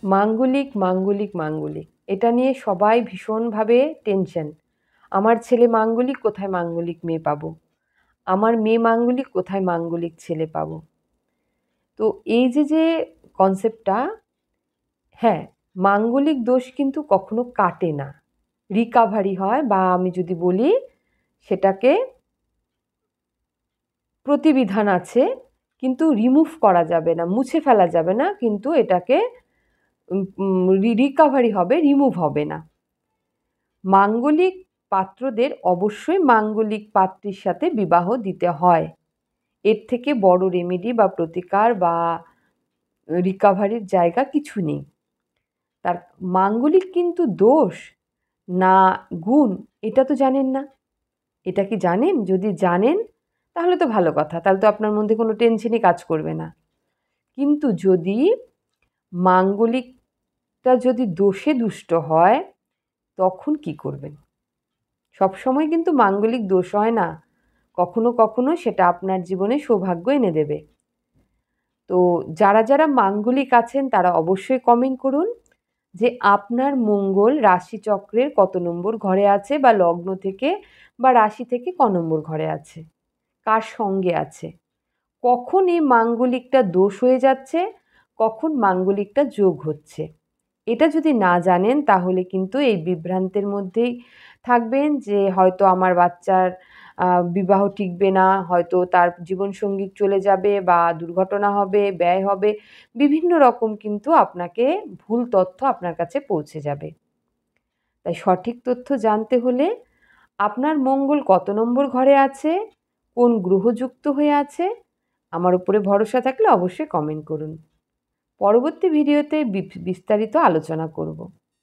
মাঙ্গলিক, মাঙ্গলিক, মাঙ্গলিক। এটা নিয়ে সবাই ভীষণভাবে টেনশন। আমার ছেলে মাঙ্গলিক, কোথায় মাঙ্গলিক মেয়ে পাবো? আমার মেয়ে মাঙ্গলিক, কোথায় মাঙ্গলিক ছেলে পাবো? তো এই যে কনসেপ্টটা, হ্যাঁ, মাঙ্গলিক দোষ কিন্তু কখনো কাটে না। রিকাভারি হয়, বা আমি যদি বলি সেটাকে প্রতিবিধান আছে, কিন্তু রিমুভ করা যাবে না, মুছে ফেলা যাবে না, কিন্তু এটাকে রিকাভারি হবে, রিমুভ হবে না। মাঙ্গলিক পাত্রদের অবশ্যই মাঙ্গলিক পাত্রীর সাথে বিবাহ দিতে হয়। এর থেকে বড় রেমেডি বা প্রতিকার বা রিকাভারির জায়গা কিছু নেই। তার মাঙ্গলিক কিন্তু দোষ না গুণ, এটা তো জানেন না। এটা কি জানেন? যদি জানেন তাহলে তো ভালো কথা, তাহলে তো আপনার মধ্যে কোনো টেনশনই কাজ করবে না। কিন্তু যদি মাঙ্গলিকটা যদি দোষে দুষ্ট হয়, তখন কি করবেন? সবসময় কিন্তু মাঙ্গলিক দোষ হয় না, কখনো কখনো সেটা আপনার জীবনে সৌভাগ্য এনে দেবে। তো যারা যারা মাঙ্গলিক আছেন তারা অবশ্যই কমেন্ট করুন যে আপনার মঙ্গল রাশিচক্রের কত নম্বর ঘরে আছে, বা লগ্ন থেকে বা রাশি থেকে ক নম্বর ঘরে আছে, কার সঙ্গে আছে, কখন এই মাঙ্গলিকটা দোষ হয়ে যাচ্ছে, কখন মাঙ্গলিকটা যোগ হচ্ছে। এটা যদি না জানেন তাহলে কিন্তু এই বিভ্রান্তের মধ্যেই থাকবেন যে হয়তো আমার বাচ্চার বিবাহ টিকবে না, হয়তো তার জীবনসঙ্গী চলে যাবে, বা দুর্ঘটনা হবে, ব্যয় হবে, বিভিন্ন রকম কিন্তু আপনাকে ভুল তথ্য আপনার কাছে পৌঁছে যাবে। তাই সঠিক তথ্য জানতে হলে আপনার মঙ্গল কত নম্বর ঘরে আছে, কোন গ্রহ যুক্ত হয়ে আছে, আমার উপরে ভরসা থাকলে অবশ্যই কমেন্ট করুন। পরবর্তী ভিডিওতে বিস্তারিত আলোচনা করব।